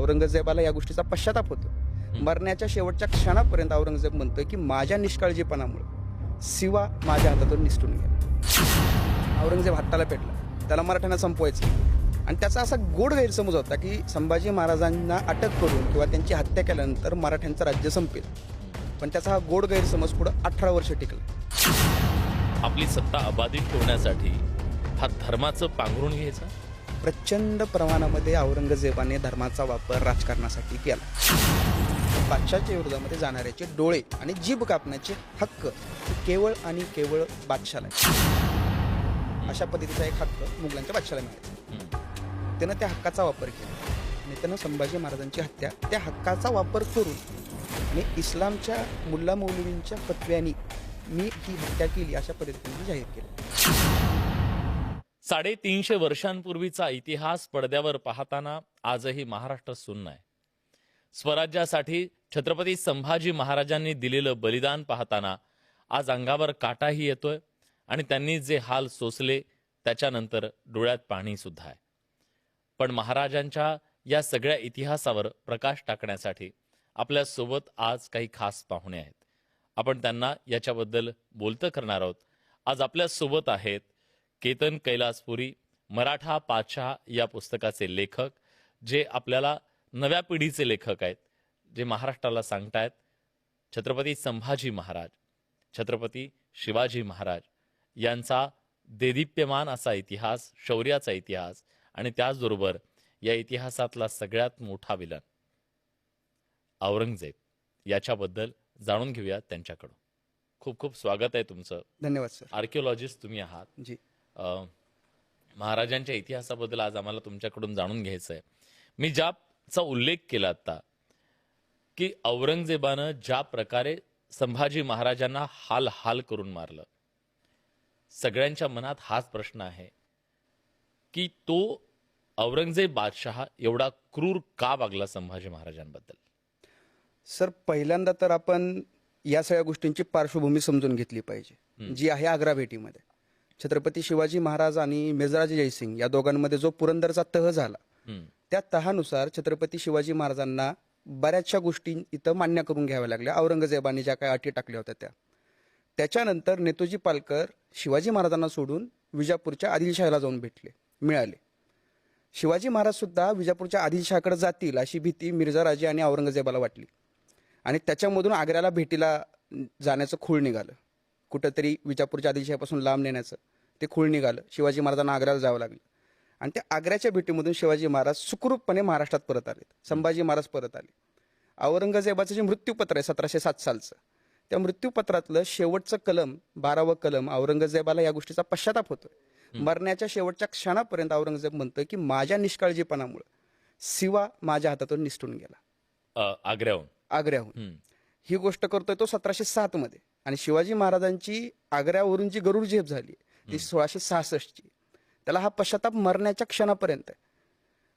औरंगजेबाला या गोष्टीचा पश्चाताप होतो. मरण्याच्या शेवटच्या क्षणापर्यंत औरंगजेब म्हणतोय की माझ्या निष्काळजीपणामुळे शिवा माझ्या हातातून निसटून गेला. औरंगजेब हट्टाला पेटला, त्याला मराठ्यांना संपवायचं. आणि त्याचा असा गोड गैरसमज होता की संभाजी महाराजांना अटक करून किंवा त्यांची हत्या केल्यानंतर मराठ्यांचं राज्य संपेल. पण त्याचा हा गोड गैरसमज पुढे 18 वर्ष टिकला. आपली सत्ता अबाधित ठेवण्यासाठी हा धर्माचं पांघरून घ्यायचं. प्रचंड प्रमाणामध्ये औरंगजेबाने धर्माचा वापर राजकारणासाठी केला. बादशाहच्या विरोधामध्ये जाणाऱ्याचे डोळे आणि जीभ कापण्याचे हक्क केवळ आणि केवळ बादशाला आहे. अशा पद्धतीचा एक हक्क मुघलांच्या बादशाला मिळाला. त्यानं त्या हक्काचा वापर केला आणि त्यानं संभाजी महाराजांची हत्या त्या हक्काचा वापर करून आणि इस्लामच्या मुल्ला मौलवींच्या फतव्यानी मी ही हत्या केली अशा पद्धतीने जाहीर केलं. 350 वर्षांपूर्वीचा इतिहास पडद्यावर पाहताना आजही महाराष्ट्र सुन्न आहे. स्वराज्यासाठी छत्रपती संभाजी महाराजांनी दिलेलं बलिदान पाहताना आज अंगावर काटाही येतोय आणि त्यांनी जे हाल सोसले त्याच्यानंतर डोळ्यात पाणी सुद्धा आहे. पण महाराजांच्या या सगळ्या इतिहासावर प्रकाश टाकण्यासाठी आपल्या सोबत आज काही खास पाहुणे आहेत. आपण त्यांना याच्याबद्दल बोलतं करणार आहोत. आज आपल्या सोबत आहेत केतन कैलासपुरी, मराठा पातशाह या पुस्तकाचे लेखक, जे आपल्याला नव्या पिढीचे लेखक आहेत, जे महाराष्ट्राला सांगतायत छत्रपती संभाजी महाराज, छत्रपती शिवाजी महाराज यांचा देदीप्यमान असा इतिहास, शौर्याचा इतिहास आणि त्याचबरोबर या इतिहासातला सगळ्यात मोठा विलन औरंगजेब याच्याबद्दल जाणून घेऊया त्यांच्याकडून. खूप खूप स्वागत आहे तुमचं. धन्यवाद सर. आर्किओलॉजिस्ट तुम्ही आहात जी. महाराजांच्या इतिहासाबद्दल आज आम्हाला तुमच्याकडून जाणून घ्यायचं आहे. मी ज्याचा उल्लेख केला आता की औरंगजेबानं ज्या प्रकारे संभाजी महाराजांना हाल हाल करून मारलं, सगळ्यांच्या मनात हाच प्रश्न आहे की तो औरंगजेब बादशाह एवढा क्रूर का वागला संभाजी महाराजांबद्दल. सर, पहिल्यांदा तर आपण या सगळ्या गोष्टींची पार्श्वभूमी समजून घेतली पाहिजे, जी आहे आग्रा भेटीमध्ये. छत्रपती शिवाजी महाराज आणि मिर्झाजी जयसिंग या दोघांमध्ये जो पुरंदरचा तह झाला, त्या तहानुसार छत्रपती शिवाजी महाराजांना बऱ्याचशा गोष्टी इथं मान्य करून घ्याव्या लागल्या. औरंगजेबाने ज्या काही अटी टाकल्या होत्या त्याच्यानंतर नेतोजी पालकर शिवाजी महाराजांना सोडून विजापूरच्या आदिलशहाला जाऊन मिळाले. शिवाजी महाराज सुद्धा विजापूरच्या आदिलशहाकडे जातील अशी भीती मिर्झाराजे आणि औरंगजेबाला वाटली आणि त्याच्यामधून आग्र्याला भेटीला जाण्याचं खूळ निघालं. कुठंतरी विजापूरच्या आदिलशहापासून लांब नेण्याचं ते खूळ निघालं. शिवाजी महाराजांना आग्र्याला जावं लागलं आणि त्या आग्र्याच्या भेटीमधून शिवाजी महाराज सुखरूपपणे महाराष्ट्रात परत आले. संभाजी महाराज परत आले. औरंगजेबाचं जे मृत्यूपत्र आहे 1707 सालचं, त्या मृत्यूपत्रातलं शेवटचं कलम 12वं कलम औरंगजेबाला या गोष्टीचा पश्चाताप होतोय. मरण्याच्या शेवटच्या क्षणापर्यंत औरंगजेब म्हणतोय की माझ्या निष्काळजीपणामुळे शिवा माझ्या हातातून निसटून गेला. आग्र्याहून ही गोष्ट करतोय तो 1707 मध्ये. आणि शिवाजी महाराजांची आग्र्यावरून जी गरुड झेप झाली ती 1666ची. त्याला हा पश्चाताप मरण्याच्या क्षणापर्यंत आहे.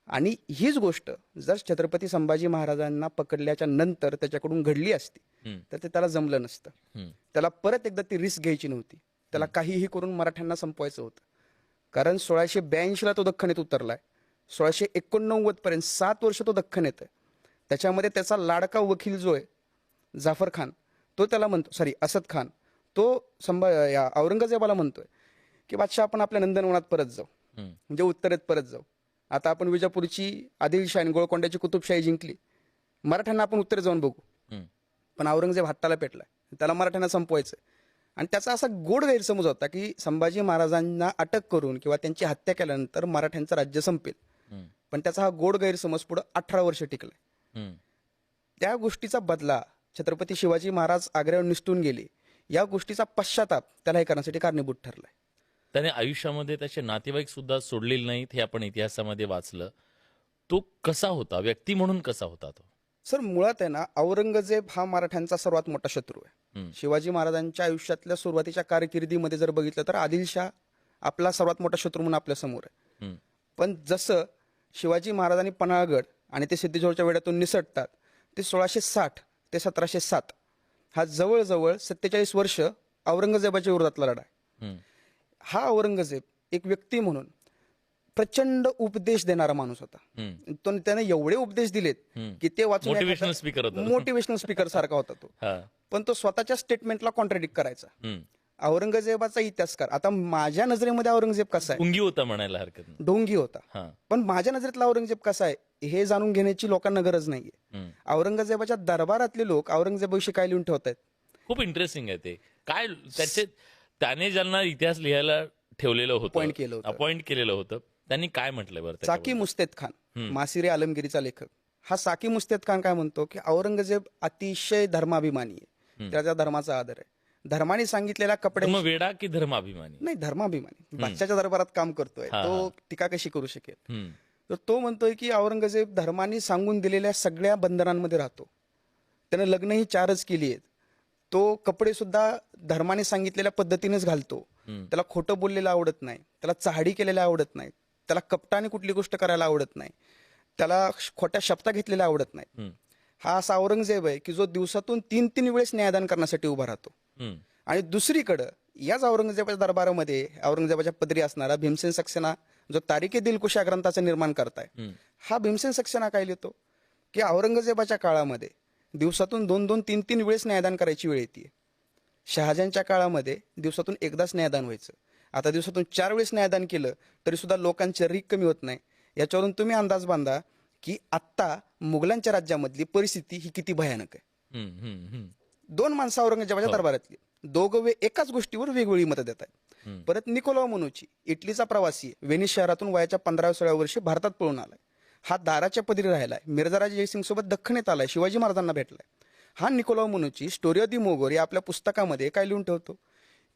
आणि हीच गोष्ट जर छत्रपती संभाजी महाराजांना पकडल्याच्या नंतर त्याच्याकडून घडली असती तर ते त्याला जमलं नसतं. त्याला परत एकदा ती रिस्क घ्यायची नव्हती. त्याला काहीही करून मराठ्यांना संपवायचं होतं. कारण 1682ला तो दख्खनेत उतरलाय. 1689 पर्यंत 7 वर्ष तो दख्खनेत आहे. त्याच्यामध्ये त्याचा लाडका वकील जो आहे जाफर खान, तो त्याला म्हणतो, असद खान, तो औरंगजेबाला म्हणतोय की बादशाह आपण आपल्या नंदनवनात परत जाऊ, म्हणजे उत्तरेत परत जाऊ. आता आपण विजापूरची आदिलशाही आणि गोळकोंड्याची कुतुबशाही जिंकली, मराठ्यांना आपण उत्तरेत जाऊन बघू. पण औरंगजेब हट्टाला पेटलाय, त्याला मराठ्यांना संपवायचंय. आणि त्याचा असा गोड गैरसमज होता की संभाजी महाराजांना अटक करून किंवा त्यांची हत्या केल्यानंतर मराठ्यांचं राज्य संपेल. पण त्याचा हा गोड गैरसमज पुढे 18 वर्ष टिकलाय. त्या गोष्टीचा बदला छत्रपती शिवाजी महाराज आग्र्यावर निसटून गेले या गोष्टीचा पश्चाताप त्याला हे करण्यासाठी कारणीभूत ठरलाय. त्याने आयुष्यामध्ये त्याचे नातेवाईक सुद्धा सोडलेले नाहीत हे आपण इतिहासामध्ये वाचलं. तो कसा होता, व्यक्ती म्हणून कसा होता तो? सर, मुळात आहे ना, औरंगजेब हा मराठ्यांचा सर्वात मोठा शत्रू आहे. शिवाजी महाराजांच्या आयुष्यातल्या सुरुवातीच्या कारकिर्दीमध्ये जर बघितलं तर आदिलशाह आपला सर्वात मोठा शत्रू म्हणून आपल्या समोर आहे. पण जसं शिवाजी महाराजांनी पन्हाळगड आणि ते सिद्धेश्वरच्या वेढ्यातून निसटतात, ते 1660 ते 1707 हा जवळजवळ 47 वर्ष औरंगजेबाच्या विरोधातला लढा आहे. हा औरंगजेब एक व्यक्ती म्हणून प्रचंड उपदेश देणारा माणूस होता. हम्म. तो त्याने एवढे उपदेश दिलेत हम्म. की ते वाचून मोटिवेशनल स्पीकर होता. मोटिवेशनल स्पीकर सारखा होता तो. हा. पण तो स्वतःच्या स्टेटमेंटला कॉन्ट्राडिक्ट करायचा. हम्म. औरंगजेबाचा इतिहासकार, आता माझ्या नजरेमध्ये औरंगजेब कसा आहे, पुंगी होता म्हणायला हरकत नाही. ढोंगी होता, हा. पण माझ्या नजरेतला औरंगजेब कसा आहे हे जाणून घेण्याची लोकांना गरज नाहीये. हम्म. औरंगजेबाच्या दरबारातले लोक औरंगजेबाविषयी काय लिहून ठेवत आहेत? खूप इंटरेस्टिंग आहे ते. काय त्याने ज्यांना इतिहास लिहायला ठेवलेलं होतं, Appoint केलं होतं. अपॉइंट केलेलं होतं, त्यांनी काय म्हटलंय बरं साकी त्याच्याबद्दल? मुस्तेद खान, हम्म. मासिरे आलमगिरीचा लेखक, हा साकी मुस्तेद खान काय म्हणतो की औरंगजेब अतिशय धर्माभिमानी आहे, त्याच्या धर्माचा आदर आहे, धर्माने सांगितलेल्या कपड्या धर्म वेडा की धर्माभिमानी? नाही, धर्माभिमानी. बादशाच्या दरबारात काम करतोय हा, तो, हा. टीका कशी करू शकेल? हम्म. तर तो म्हणतोय की औरंगजेब धर्माने सांगून दिलेल्या सगळ्या बंधनांमध्ये राहतो. त्यानं लग्नही 4च केली आहेत. तो कपडे सुद्धा धर्माने सांगितलेल्या पद्धतीनेच घालतो. हम्म. त्याला खोटं बोललेलं आवडत नाही, त्याला चहाडी केलेल्या आवडत नाही, त्याला कपटाने कुठली गोष्ट करायला आवडत नाही, त्याला खोट्या शपथा घेतलेल्या आवडत नाही. हम्म. हा असा औरंगजेब आहे की जो दिवसातून 3-3 वेळेस न्यायदान करण्यासाठी उभा राहतो. हम्म. आणि दुसरीकडं याच औरंगजेबाच्या दरबारामध्ये औरंगजेबाच्या पदरी असणारा भीमसेन सक्सेना, जो तारिके दिलकुशा ग्रंथाचं निर्माण करताय, हम्म. हा भीमसेन सक्सेना काय लिहितो की औरंगजेबाच्या काळामध्ये दिवसातून 2-2, 3-3 वेळेस न्यायदान करायची वेळ येते. शहाजहानच्या काळामध्ये दिवसातून एकदाच न्यायदान व्हायचं. आता दिवसातून 4 वेळेस न्यायदान केलं तरी सुद्धा लोकांची रीक कमी होत नाही. याच्यावरून तुम्ही अंदाज बांधा की आत्ता मुघलांच्या राज्यामधली परिस्थिती ही किती भयानक आहे. हम्म. हम्म. हम्म. 2 माणसं औरंगजेबाच्या हो. दरबारातली, दोघं एकाच गोष्टीवर वेगवेगळी मतं देत आहेत. हम्म. परत निकोलाव मनुची, इटलीचा प्रवासी, वेनिस शहरातून वयाच्या 15-16 वर्षी भारतात पळून आलाय. हा दाराच्या पदरी राहिलाय, मिर्झाराजे जयसिंग सोबत दख्खनेत आलाय, शिवाजी महाराजांना भेटलाय. हा निकोलाव मनुची स्टोरी ऑफ दी मोगोर या आपल्या पुस्तकामध्ये काय लिहून ठेवतो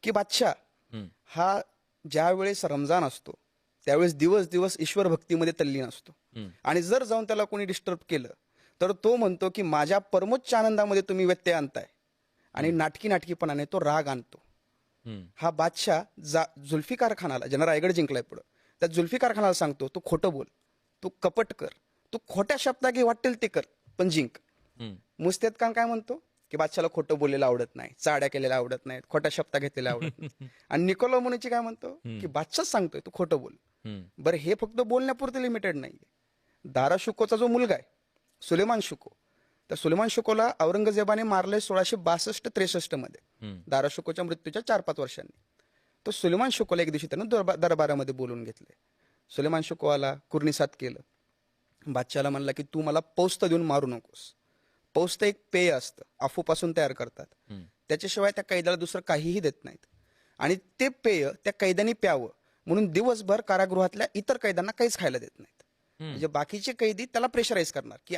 की बादशाह हम्म. हा ज्या वेळेस रमजान असतो त्यावेळेस दिवस दिवस ईश्वर भक्तीमध्ये तल्लीन असतो. हम्म. आणि जर जाऊन त्याला कोणी डिस्टर्ब केलं तर तो म्हणतो की माझ्या परमोच्च आनंदामध्ये तुम्ही व्यत्यय आणताय, आणि नाटकीपणाने तो राग आणतो. हम्म. हा बादशाह जुल्फिकार खानाला, ज्यानं रायगड जिंकलाय पुढं, त्या जुल्फिकार खानाला सांगतो तू खोटं बोल, तू कपट कर, तू खोट्या शब्दा घे, वाटेल ते कर, पण जिंक. हम्म. मुस्तेद खान काय म्हणतो की बादशाला खोटं बोललेलं आवडत नाही, चाड्या केलेल्या आवडत नाहीत, खोट्या शब्दा घेतलेल्या आवडत नाही. आणि निकोलाव मुनीची काय म्हणतो की बादशाह सांगतोय तू खोटं बोल. हम्म. बरं, हे फक्त बोलण्यापुरतं लिमिटेड नाहीये. दारा शुकोचा जो मुलगा आहे सुलेमान शुको, तर सुलेमान शुकोला औरंगजेबाने मारले 1662-63 मध्ये, हम्म. दारा शुकोच्या मृत्यूच्या 4-5 वर्षांनी. तो सुलेमान शुकोला एक दिवशी त्यानं दरबारामध्ये बोलून घेतले. सुलेमान शुकोवाला कुर्निसात केलं. बादशाला म्हणला की तू मला पौस्त देऊन मारू नकोस. पौस्त एक पेय असतं, अफूपासून तयार करतात, हम्म. त्याच्याशिवाय त्या कैद्याला दुसरं काहीही देत नाहीत. आणि ते पेय त्या कैद्याने प्यावं म्हणून दिवसभर कारागृहातल्या इतर कैद्यांना काहीच खायला देत नाहीत. म्हणजे बाकीचे कैदी त्याला प्रेशराईज करणार की